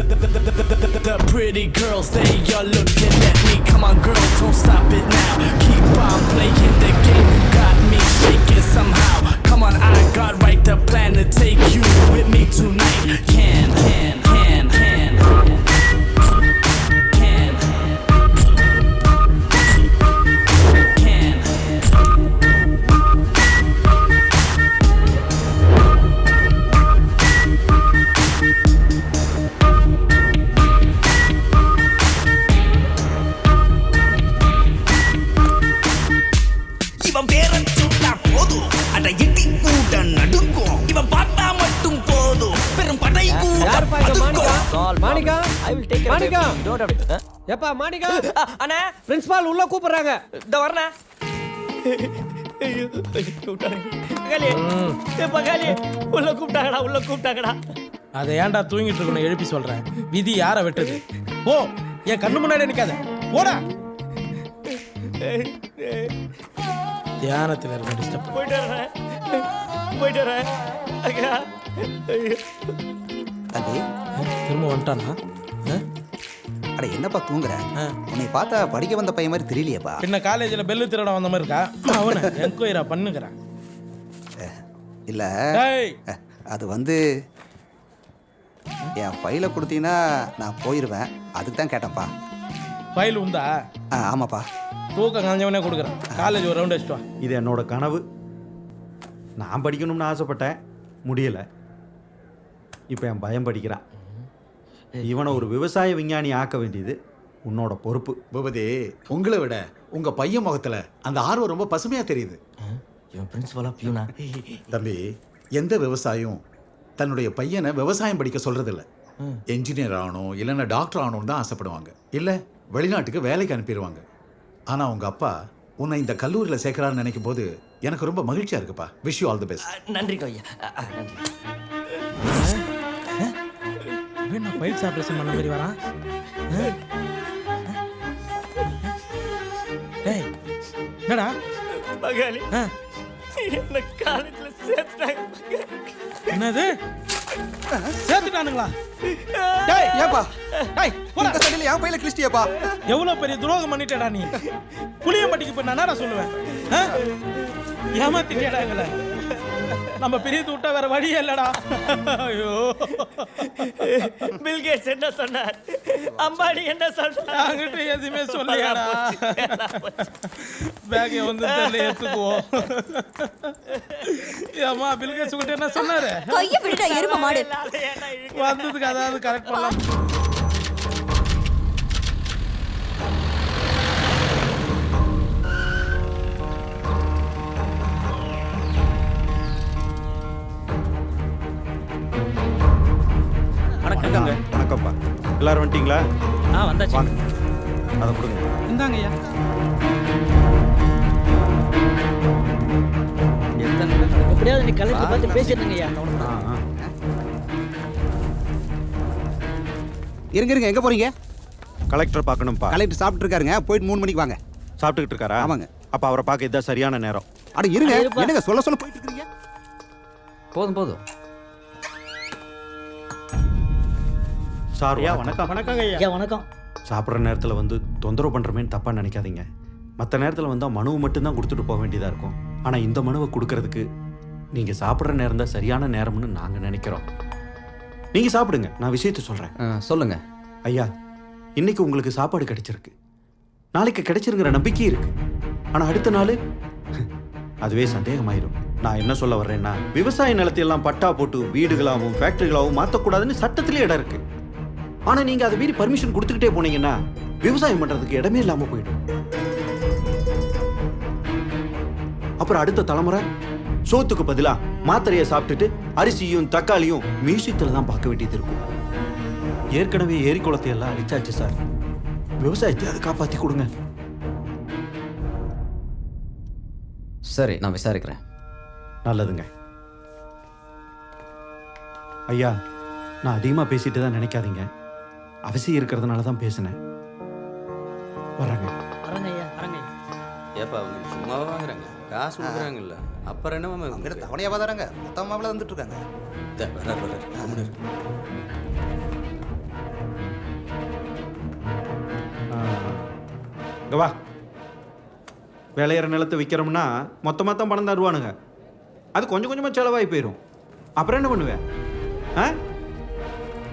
The pretty girls, they are looking at me. Come on girls, don't stop it now. Keep on playing the game, you got me shaking somehow. Come on, I got right the plan to take you with me tonight. Can. இவன் பேர சுட்டா போதும் அட இட்டி கூட்ட நடுங்கும் இவன் பார்த்தா மட்டும் போதும் பெரும் படை கூட்டம் மாணிகா I will take care of மாணிகா everything. You don't have to. எப்பா மாணிகா அண்ணா பிரின்சிபால் உள்ள கூப்பிடுறாங்க. இந்த வரண்ணா. ஐயோ பகாலி பகாலி உள்ள கூப்பிட்டாங்கடா. அதை ஏன்டா தூங்கிட்டு இருக்கணும் எழுப்பி சொல்றேன். விதி யாரை வெட்டுது? போ, என் கண்ணு முன்னாடி நிக்காத. போடா. தியானத்தில் இருக்க டிஸ்டர்ப். போயிட்டு வரேன். தம்பி திரும்ப வந்துட்டானா? அட என்னப்பா தூங்குற? உன்னை பார்த்தா படிக்க வந்த பையன் மாதிரி தெரியலையேப்பா. பின்ன காலேஜில் பெல்லு திருட வந்த மாதிரி இருக்கா? அவனை என்கொயரா பண்ணுகிறேன். இல்லை டேய், அது வந்து என் ஃபைலை கொடுத்தீங்கன்னா நான் போயிடுவேன், அதுக்கு தான் கேட்டேன்ப்பா. ஃபைல் உண்டா? ஆமாப்பா. தூக்கம் காஞ்சவனே கொடுக்குறேன். காலேஜ் ஒரு ரவுண்ட் அடிச்சுட்டு வா. இது என்னோட கனவு. நான் படிக்கணும்னு ஆசைப்பட்டேன், முடியலை. இப்போ என் பயம் படிக்கிறான். இவனை ஒரு விவசாய விஞ்ஞானி ஆக்க வேண்டியது உன்னோட பொறுப்பு. பூபதி, உங்களை விட உங்க பையன் முகத்துல அந்த ஆர்வம் ரொம்ப பசுமையா தெரியுது. இவன் பிரின்சிபலா பியூனா? தம்பி, எந்த விவசாயம் தன்னுடைய பையனை விவசாயம் படிக்க சொல்றதில்ல. என்ஜினியர் ஆகணும் இல்லைன்னா டாக்டர் ஆகணும்னு தான் ஆசைப்படுவாங்க, இல்லை வெளிநாட்டுக்கு வேலைக்கு அனுப்பிடுவாங்க. ஆனா உங்க அப்பா உன்னை இந்த கல்லூரியில் சேர்க்கிறான்னு நினைக்கும் போது எனக்கு ரொம்ப மகிழ்ச்சியா இருக்குப்பா. Wish you all the best. நன்றி ஐயா, நன்றி. நான் பைல்ஸ் ஆப்ரேஷன் பண்ண மாதிரி வரான். டேய், என்னடா பகாலி என்ன காலேஜ்ல சேர்த்தாங்க. என்னது சேர்த்துட்டானுங்களா? டேய் ஏப்பா, டேய் போடா. உங்க சைடுல என் ஃபைலை கிழிச்சிட்டியேப்பா. எவ்வளவு பெரிய துரோகம் பண்ணிட்டேடா நீ. புளியம்பட்டிக்கு போய் நானடா சொல்லுவேன். ஏமாத்திட்டியடா எங்களை. நம்ம பிரித்து விட்டா வேற வழியே இல்லடா. ஐயோ, பில்கேட்ஸ் என்ன சொன்னார், அம்பானி என்ன சொன்னார், அங்கிட்ட எதுவுமே சொல்லியாடா. பேக்கை வந்து தெரியல எடுத்துக்குவோம். ஏமா பில்கேட்ஸ் கிட்ட என்ன சொன்னாரு? கையை விடுடா எருமை மாடு. வந்ததுக்கு அதாவது கரெக்ட் பண்ணலாம். வணக்கம்ப்பா. எல்லாரும் வந்துட்டீங்களா? வந்தாச்சு. வாங்க, அதை கொடுங்க. இந்தாங்க ஐயா. எப்படியாவது நீ கலெக்டர் பார்த்து பேசிடுங்க ஐயா. இருங்க எங்க போறீங்க? கலெக்டர் பார்க்கணும்ப்பா. கலெக்டர் சாப்பிட்டு இருக்காருங்க, போயிட்டு 3 மணிக்கு வாங்க. சாப்பிட்டுக்கிட்டு இருக்காரா? ஆமாங்க. அப்போ அவரை பார்க்க இதுதான் சரியான நேரம். அட இருங்க, என்னங்க சொல்ல போயிட்டு இருக்கீங்க? போதும். சார் வணக்கம். வணக்கங்க ஐயா. வணக்கம். சாப்பிட்ற நேரத்தில் வந்து தொந்தரவு பண்ணுறமேன்னு தப்பாக நினைக்காதீங்க. மற்ற நேரத்தில் வந்தால் மனுவை மட்டும்தான் கொடுத்துட்டு போக வேண்டியதாக இருக்கும். ஆனால் இந்த மனுவை கொடுக்கறதுக்கு நீங்கள் சாப்பிட்ற நேரம் தான் சரியான நேரம்னு நாங்கள் நினைக்கிறோம். நீங்கள் சாப்பிடுங்க, நான் விஷயத்த சொல்கிறேன். சொல்லுங்க ஐயா. இன்னைக்கு உங்களுக்கு சாப்பாடு கிடைச்சிருக்கு, நாளைக்கு கிடைச்சிருங்கிற நம்பிக்கை இருக்கு. ஆனால் அடுத்த நாள் அதுவே சந்தேகமாயிரும். நான் என்ன சொல்ல வர்றேன்னா, விவசாய நிலத்தையெல்லாம் பட்டா போட்டு வீடுகளாகவும் ஃபேக்டரிகளாகவும் மாற்றக்கூடாதுன்னு சட்டத்திலே இடம் இருக்கு. ஆனா நீங்க அதை மீறி பர்மிஷன் கொடுத்துக்கிட்டே போனீங்கன்னா விவசாயம் பண்றதுக்கு இடமே இல்லாம போயிடும். அப்புறம் அடுத்த தலைமுறை சோத்துக்கு பதிலா மாத்திரையை சாப்பிட்டுட்டு அரிசியும் தக்காளியும் மியூசியத்துல தான் பார்க்க வேண்டியது இருக்கும். ஏற்கனவே ஏரி குளத்தை எல்லாம் அழிச்சாச்சு சார். விவசாயத்தை அதை காப்பாத்தி கொடுங்க. சரி, நான் விசாரிக்கிறேன். நல்லதுங்க ஐயா. நான் அதிகமாக பேசிட்டு தான் நினைக்காதீங்க, அவசியம் இருக்கிறதுனால தான் பேசினேன். வரேங்க. ஏப்பா அவங்க சும்மாவே வாங்குறாங்க, காசு கொடுக்குறாங்கல்ல, அப்புறம் என்ன தவணையாக தராங்க, மொத்தமாக வந்துட்டு இருக்காங்க. இங்க வா. விளையிற நிலத்தை விற்கிறோம்னா மொத்தமாக தான் பணம் தருவானுங்க. அது கொஞ்சம் கொஞ்சமாக செலவாகி போயிடும். அப்புறம் என்ன பண்ணுவேன்? ஆ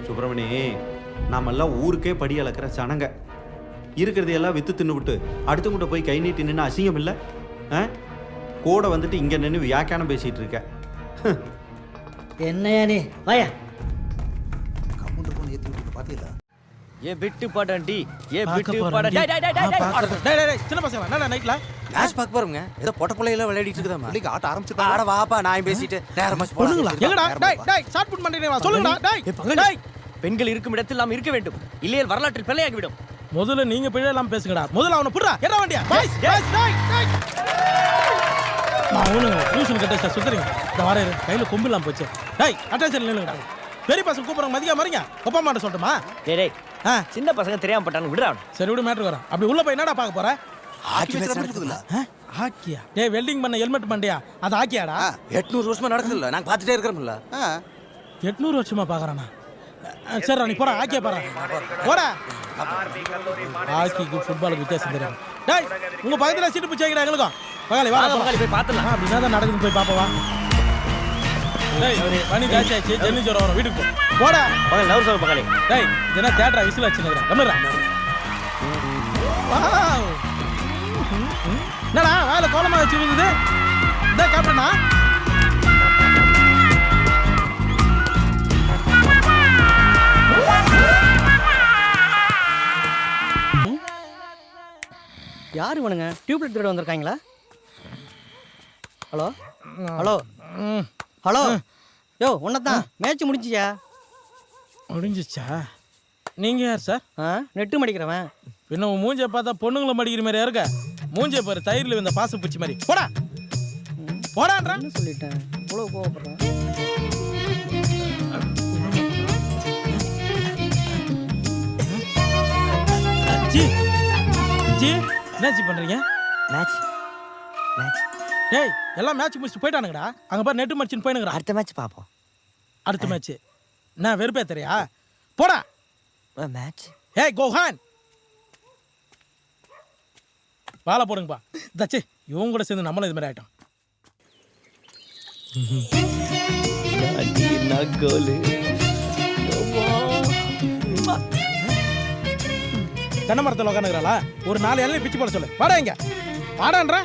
சுப்பிரமணி, நாமெல்லாம் ஊருக்கே படி அளக்கிற சனங்க. இருக்கிறதையெல்லாம் விற்று தின்னுவிட்டு அடுத்தவங்கிட்ட போய் கை நீட்டி நின்று அசிங்கம் இல்லை? ஆ கூட வந்துட்டு இங்கே நின்று வியாக்கியானம் பேசிகிட்டு இருக்க. என்னையா நீ வாயா. கம்முன்னு போன ஏற்றி விட்டு பார்த்தீங்களா? ஏ விட்டு பாடாண்டி, ஏ விட்டு பார்க்க பாடா. போறேன். டேய் டேய் டேய் டேய். டேய், டேய், டேய், சின்ன பசங்க என்ன நைட்ல மேட்ச் பார்க்க போறோங்க. ஏதோ பொட்ட பிள்ளையில விளையாடிட்டு இருக்குதாமா. பிள்ளைக்கு ஆட்ட ஆரம்பிச்சுட்டா. ஆட வாப்பா, நான் பேசிட்டு நேரமாச்சு பொண்ணுங்களா? போலாம். எங்கடா? டேய் டேய் ஷார்ட் புட் பண்றீங்களா? சொல்லுங்கடா. டேய் டேய். பெண்கள் இருக்கும் இடத்தில் நாம் இருக்க வேண்டும், இல்லையேல் வரலாற்றில் பிழையாகிவிடும். முதல்ல நீங்க பிழையெல்லாம் பேசுங்கடா. முதல்ல அவனை புடுறா. என்ன வண்டியா? பாய்ஸ் பாய்ஸ் டேய் டேய். நான் ஒண்ணு டியூஷன் கட்ட சுத்துறீங்க. இந்த வாரே கையில கொம்பு இல்லாம போச்சு. டேய் அட்டென்ஷன் நில்லுங்கடா. பெரிய பசங்க கூப்பிடுறாங்க, மதியா மறிங்க. அப்பா மாட்ட சொல்லட்டுமா? டேய் டேய், சின்ன பசங்க தெரியாம பட்டானு விடுறா. சரி விடு, மேட்டர் வரேன். அப்படி உள்ள போய் என்னடா பார்க்க போற? ஹாக்கி மேட்ச் நடக்குதுல்ல? ஹாக்கியா? டேய் வெல்டிங் பண்ண ஹெல்மெட் மண்டையா, அது ஹாக்கியாடா? 800 வருஷமா நடக்குது இல்ல, நாங்க பாத்துட்டே இருக்கறோம்ல. 800 வருஷமா பாக்குறானா? சரி நீ போடா, ஹாக்கியா போடா. போடா. ஹாக்கிக்கு ஃபுட்பாலுக்கு வித்தியாசம் தெரியும். டேய் உங்க பக்கத்துல சீட்டு பிடிச்சாங்கடா எங்களுக்கும். பகாலி வா பகாலி போய் பாத்துடலாம். அப்படினா தான் நடக்குது, போய் பாப்பா வா. டேய் பனி ஜாஸ்தியாச்சு, ஜென்னி ஜோரம் வரும், வீட்டுக்கு போ. போடா பகாலி லவ் சொல்ல பகாலி. டேய் இதென்ன தியேட்டரா விசில் வச்சுங்கடா. கம்முடா. வாவ். என்னடா வாயில கோலமா வச்சு விடுது? இந்த கேப்டனா? யாரு இவனுங்க? டியூப்லைட் திருட வந்திருக்காங்களா? Hello hello hello. யோ உன்னதான் மேட்ச் முடிஞ்சியா? முடிஞ்சிச்சா? நீங்க யார் சார்? நெட்டு மடிக்கிறவன். பின்ன உன் மூஞ்சியை பார்த்தா பொண்ணுங்களை மடிக்கிற மாதிரியா இருக்க? மூஞ்சியை பாரு, தயிரில் இந்த பாச பூச்சி மாதிரி. போடா போடான்றா. என்ன சொல்லிட்டேன், இவ்வளோ கோவப்படுறேன். ஜி ஜி என்னாச்சு பண்றீங்க? Match match. டேய் எல்லாம் மேட்ச் முடிச்சுட்டு போயிட்டானுங்கடா. அங்க பாரு நெட்டு மடிச்சுன்னு போயினுங்கடா. அடுத்த மேட்ச் பார்ப்போம். அடுத்த மேட்ச் நான் வெறுப்பே தெரியா? போடா மேட்ச். ஏய் கோஹான் பாலை போடுங்கப்பா. தச்சு இவங்க கூட சேர்ந்து நம்மளும் இது மாதிரி ஆயிட்டோம். தென்னை மரத்தில் உட்காந்துக்கிறாளா? ஒரு 4 இளநீ பிச்சு போட சொல்லு. வாடா இங்க வாடான்ற.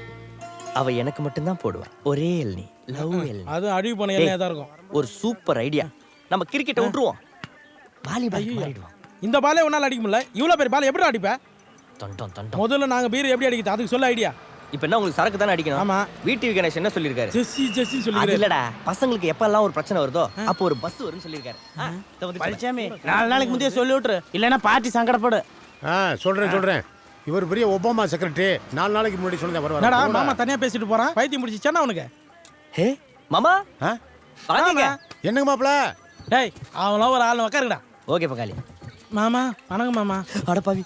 அவ எனக்கு மட்டும்தான் போடுவா, ஒரே எல்னி, லவ் எல்னி. அது அழிவு போன இளநியா தான் இருக்கும். ஒரு சூப்பர் ஐடியா. நம்ம கிரிக்கெட்டை விட்டுருவோம், வாலிபால் மாறிடுவோம். இந்த பாலே உன்னால அடிக்க முடியல, இவ்வளவு பெரிய பால் எப்படி அடிப்ப? தொண்டம் தொண்டம். முதல்ல நாங்க பீர் எப்படி அடிக்கிறது அதுக்கு சொல்ல ஐடியா. இப்போ என்ன உங்களுக்கு சரக்கு தானே அடிக்கணும்? ஆமா. வீட்டு கணேஷ் என்ன சொல்லியிருக்காரு? ஜெஸ்ஸி ஜெஸ்ஸி அது சொல்லிடுறேன். இல்லடா, பசங்களுக்கு எப்பெல்லாம் ஒரு பிரச்சனை வருதோ அப்போ ஒரு பஸ் வரும்னு சொல்லியிருக்காரு. பழனிசாமி 4 நாளைக்கு முந்தைய சொல்லி விட்டுரு, இல்லைன்னா பார்ட்டி சங்கடப்படு. சொல்றேன். இவர் பெரிய ஒபாமா செக்ரட்டரி. 4 நாளைக்கு முன்னாடி சொன்னதா என்னடா வருவார். மாமா தனியா பேசிட்டு போறான்? பைத்தியம் முடிச்சிச்சானா அவனுக்கு? ஹே மாமா வாங்க. என்னங்க மாப்ள? டேய் அவன் ஒரு ஆள் உட்காருடா. ஓகே பகாலி. மாமா வணக்கம் மாமா. அட பாவி,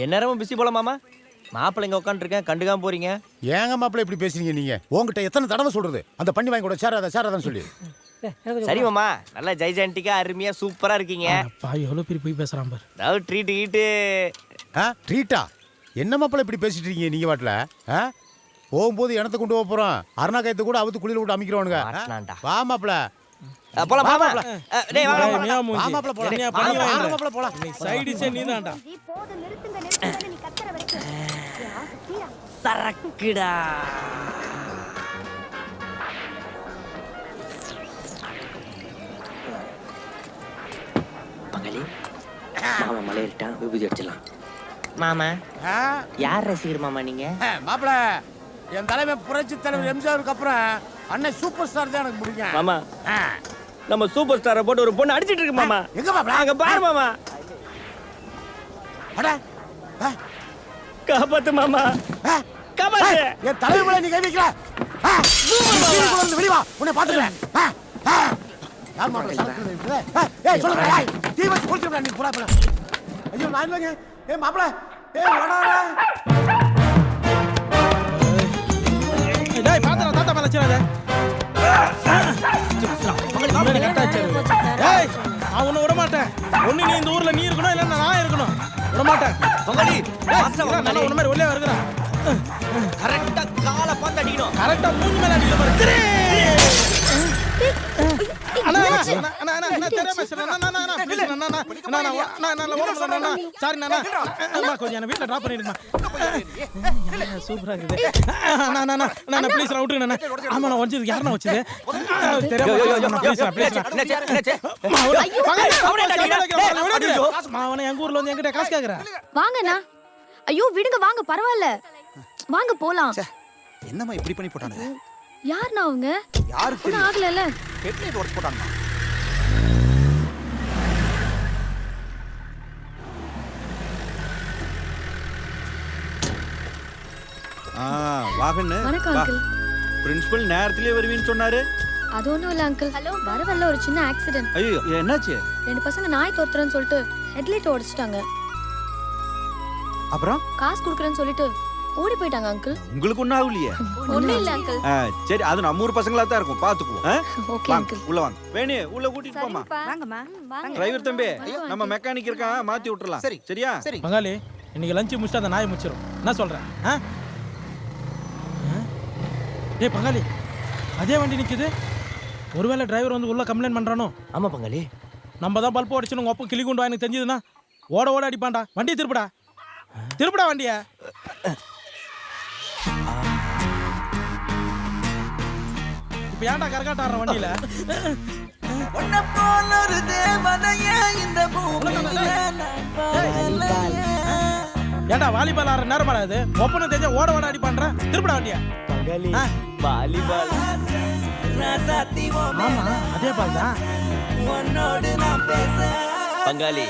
எந்நேரமும் பிஸி போல மாமா. மாப்பிள்ளை இங்க உட்காந்துருக்கேன், கண்டுக்காம போறீங்க. ஏங்க மாப்ள இப்படி பேசுறீங்க நீங்க? உங்ககிட்ட எத்தனை தடவை சொல்றது அந்த பண்ணி வாங்கி கூட சேராதான் சொல்லி. சரி மாமா, நல்லா ஜெய்ஜான்டிக்கா அருமையா சூப்பரா இருக்கீங்க. பாய் எவ்வளவு பெரிய போய் பேசுறான் பாரு. அதாவது ட்ரீட் கீட்டு. ட்ரீட்டா? என்ன மாப்ள இப்படி பேசிட்டு இருக்கீங்க நீங்க வாட்ல? போகும்போது இடத்த கொண்டு போக போறோம். அருணா கயத்தை கூட அவுத்து குளியில விட்டு அமைக்கிறவனுங்க. வா மாப்ள போலாம் மாமா. டேய் வா ஏய், மியா மூஞ்சி. வா மாப்ள போலாம். என்னையா பண்ணி வா வாங்குற? மாப்ள போலாம். நீ சைடிஸே நீதான்டா. சரக்குடா. பகாலி மாமா மலையிட்டான், விபூதி அடிச்சிடலாம். மாமா யார் ரசிகர் மாமா நீங்க? மாப்ள என் தலைவன் புரட்சி தலைவர் எம்ஜிஆருக்கு அப்புறம் அண்ணன் சூப்பர் ஸ்டார் தான் எனக்கு பிடிக்கும். மாமா நம்ம சூப்பர் ஸ்டாரை போட்டு ஒரு பொண்ணு அடிச்சிட்டு இருக்கு மாமா. எங்க மாப்ள? அங்க பாரு மாமா. அட காப்பாத்து மாமா, காப்பாத்து. என் தலைவர் மேல நீ கை வைக்கல. வெளிய வா, உன்னை பாத்துக்கிறேன். யார் மாப்ள சரக்கு? ஏய் சொல்லுங்க. ஏய் தீ வச்சு கொளுத்துறேன் நீ. போடா போடா. ஐயோ நான் இல்லங்க. ஏய் மாப்ள, ஏய் வாடா. டேய் பாத்தற தாத்தா மேல வச்சிராத. டேய் அவனை விட மாட்டேன். ஒண்ணு நீ இந்த ஊர்ல நீ இருக்கணும், இல்லன்னா நான் இருக்கணும். விட மாட்டேன் பங்காளி நான் உன்ன மாதிரி உள்ளே வருகிறேன் கரெக்டா காலை பார்த்து அடிக்கணும். கரெக்டா மூஞ்சி மேல அடிக்கிற பாரு திரி. அண்ணா தெரியாம சாரி நான் கொஞ்சம் என்ன வீட்டில் ட்ராப் பண்ணிடுமா சூப்பரா இருக்குது ப்ளீஸ் நான் விட்டுருங்க ஆமா நான் வச்சது யாருன்னா வச்சது அவனை எங்க ஊர்ல வந்து என்கிட்ட காசு கேக்குறேன் வாங்கண்ணா. ஐயோ விடுங்க, வாங்க, பரவாயில்ல, வாங்க போலாம். என்னம்மா இப்படி பண்ணி போட்டானுங்க? யாருண்ணா அவங்க? யாருக்கு ஒன்றும் ஆகலைல்ல. ஹெட்லைட் உடச்சு போட்டானுமா? வாகன்னு வணக்கம் அங்கிள். பிரின்சிபல் நேரத்திலே வருவீன்னு சொன்னாரு. அது ஒன்றும் இல்லை அங்கிள். ஹலோ, வரவல்ல ஒரு சின்ன ஆக்சிடென்ட். ஐயோ என்னாச்சு? 2 பசங்க நாய் துரத்துறேன்னு சொல்லிட்டு ஹெட்லைட் உடைச்சிட்டாங்க. அப்புறம் காசு கொடுக்குறேன்னு சொல்லிட்டு ஓடி போயிட்டாங்க அங்கிள். உங்களுக்கு ஒன்றும் ஆகலையே? ஒன்றும் இல்லை அங்கிள். சரி அது நம்ம ஊர் பசங்களா தான் இருக்கும், பாத்துக்குவோம். Okay uncle. உள்ள வாங்க. வேணி உள்ள கூட்டிட்டு போமா. டிரைவர் தம்பி, நம்ம மெக்கானிக் இருக்கான், மாத்தி விட்டுறலாம். சரி. சரியா? சரி. பங்காளி இன்னைக்கு லஞ்ச் முடிச்சுட்டு அந்த நாயை முடிச்சிடும். என்ன சொல்றேன்? ஏய் பங்காளி, அதே வண்டி நிக்குது. ஒருவேளை டிரைவர் வந்து உள்ள கம்ப்ளைண்ட் பண்றானோ? ஆமா பங்காளி, நம்ம தான் பல்ப் அடிச்சு உங்க அப்பா கிளி கொண்டு எனக்கு தெரிஞ்சதுன்னா ஓட ஓட அடிப்பான்டா. வண்டியை திருப்படா, திருப்படா வண்டிய. இப்ப ஏன்டா கரகாட்ட ஆடுற வண்டியில? ஏன்டா வாலிபால் ஆடுற நேரமாடா இது? ஒப்பனை தெரிஞ்ச ஓட ஓட அடிப்பான்ற. திருப்படா வண்டிய. பங்காளி வாலிபால். ஆமா அதே பால் தான். பங்காளி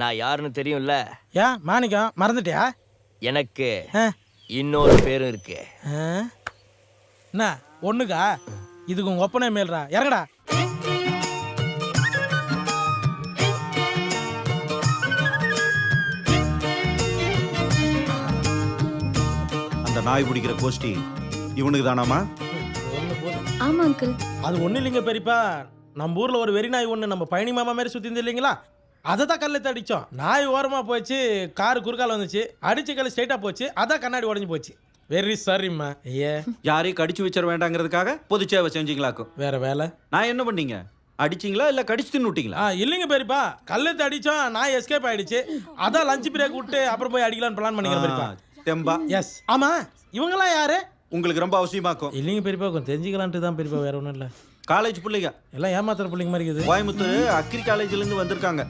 நான் யாருன்னு தெரியும்ல? ஏன் மாணிக்கம் மறந்துட்டியா? எனக்கு இன்னொரு பேரும் இருக்கு. என்ன ஒண்ணுக்கா? இதுக்கு உங்க ஒப்பனை மேல்றா. இறங்கடா. அந்த நாய் பிடிக்கிற கோஷ்டி இவனுக்கு தானாமா? ஆமா அங்கிள். அது ஒண்ணு இல்லைங்க பெரியப்பா, நம்ம ஊர்ல ஒரு வெறி நாய் ஒண்ணு நம்ம பழனி மாமா மாதிரி சுத்தி இருந்து இல்லைங்களா, அதை தான் கல்லெத்து அடிச்சோம். நாய் ஓரமா போச்சு, காரு குறுக்கால வந்துச்சு, அடிச்சு கல் ஸ்ட்ரைட்டா போச்சு, அதான் கண்ணாடி உடஞ்சு போச்சு. வெரி சாரிம்மா. ஐயா யாரையும் கடிச்சு வச்சிட வேண்டாங்கிறதுக்காக பொது சேவை செஞ்சீங்களாக்கும். வேற வேலை. நான் என்ன பண்ணீங்க? அடிச்சிங்களா இல்ல கடிச்சு தின்னு விட்டீங்களா? இல்லைங்க பெரியப்பா, கல்லெத்து அடிச்சோம், நாய் எஸ்கேப் ஆயிடுச்சு, அதான் லஞ்ச் பிரேக் விட்டு அப்புறம் போய் அடிக்கலாம்னு பிளான் பண்ணிக்கிறேன் பெரியப்பா. தெம்பா. எஸ். ஆமா இவங்கெல்லாம் யாரு? உங்களுக்கு ரொம்ப அவசியமாக்கும். இல்லைங்க பெரியப்பா, கொஞ்சம் தெரிஞ்சுக்கலான்ட்டு தான் பெரியப்பா, வேற ஒன்றும் இல்லை. காலேஜ் பிள்ளைங்க எல்லாம் ஏமாத்துற பிள்ளைங்க மாதிரி இருக்குது. கோயம்புத்தூர் அக்ரி காலேஜ்ல இருந்து வந்திருக்காங்க.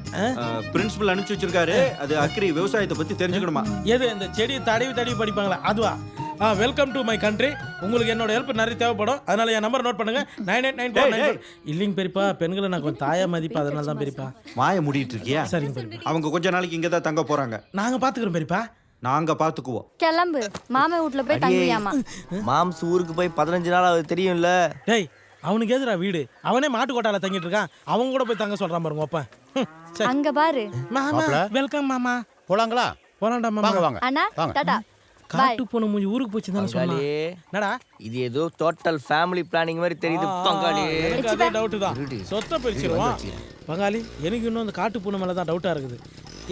பிரின்சிபல் அனுப்பிச்சு வச்சிருக்காரு. அது அக்ரி விவசாயத்தை பத்தி தெரிஞ்சுக்கணுமா? எது இந்த செடி தடவி தடவி படிப்பாங்களா அதுவா? Welcome to my country. உங்களுக்கு என்னோட ஹெல்ப் நிறைய தேவைப்படும், அதனால என் நம்பர் நோட் பண்ணுங்க. 9894. இல்லைங்க பெரியப்பா, பெண்களை நான் கொஞ்சம் தாயா மதிப்பு, அதனால தான் பெரியப்பா. வாய மூடிட்டு இருக்கியா? சரிங்க பெரியப்பா. அவங்க கொஞ்ச நாளைக்கு இங்க தான் தங்க போறாங்க. நாங்க பாத்துக்கிறோம் பெரியப்பா. நாங்க பாத்துக்குவோம். கிளம்பு, மாமா வீட்ல போய் தங்குவியாமா. மாம்ஸ் ஊருக்கு போய் 15 நாள் ஆகுது தெரியும்ல? டேய் அவனுக்கு எதுடா வீடு? அவனே மாட்டு கோட்டால தங்கிட்டு இருக்கான், அவங்க கூட போய் தங்க சொல்றான் பாருங்க அப்பா. அங்க பாரு மாமா. வெல்கம் மாமா. போலாங்களா? போலாம்டா மாமா. வாங்க. அண்ணா டாடா. காட்டு போன மூஞ்சி ஊருக்கு போச்சு தானே சொன்னா. என்னடா இது ஏதோ டோட்டல் ஃபேமிலி பிளானிங் மாதிரி தெரியுது பங்காளி. எனக்கு அதே டவுட் தான். சொத்தை பிரிச்சிருவோம் பங்காளி. எனக்கு இன்னும் அந்த காட்டு பூனை மேல தான் டவுட்டா இருக்குது.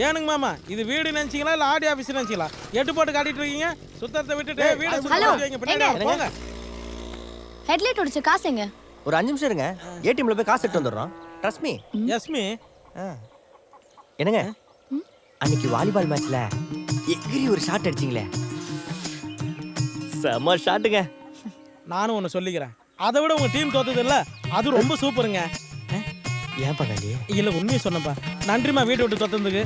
ஏனுங்க மாமா, இது வீடு நினைச்சீங்களா இல்ல ஆடி ஆபீஸ் நினைச்சீங்களா? எட்டு போட்டு காட்டிட்டு இருக்கீங்க. சுத்தத்தை விட்டுட்டு வீட சுத்தமா வைங்க. பின்னாடி போங்க. ஹெட்லைட் உடைச்ச காசு எங்க? ஒரு 5 நிமிஷம் இருங்க, ஏடிஎம்ல போய் காசு எடுத்து வந்துடுறோம். Trust me. யஸ்மி. என்னங்க அன்னைக்கு வாலிபால் மேட்ச்ல எகிரி ஒரு ஷாட் அடிச்சிங்களே, செம ஷாட்டுங்க. நானும் ஒன்று சொல்லிக்கிறேன், அதை விட உங்க டீம் தோத்தது இல்ல, அது ரொம்ப சூப்பருங்க. ஏன் பங்காளி? இல்ல உண்மையை சொன்னப்பா. நன்றிமா வீட்டை விட்டு தோத்ததுக்கு.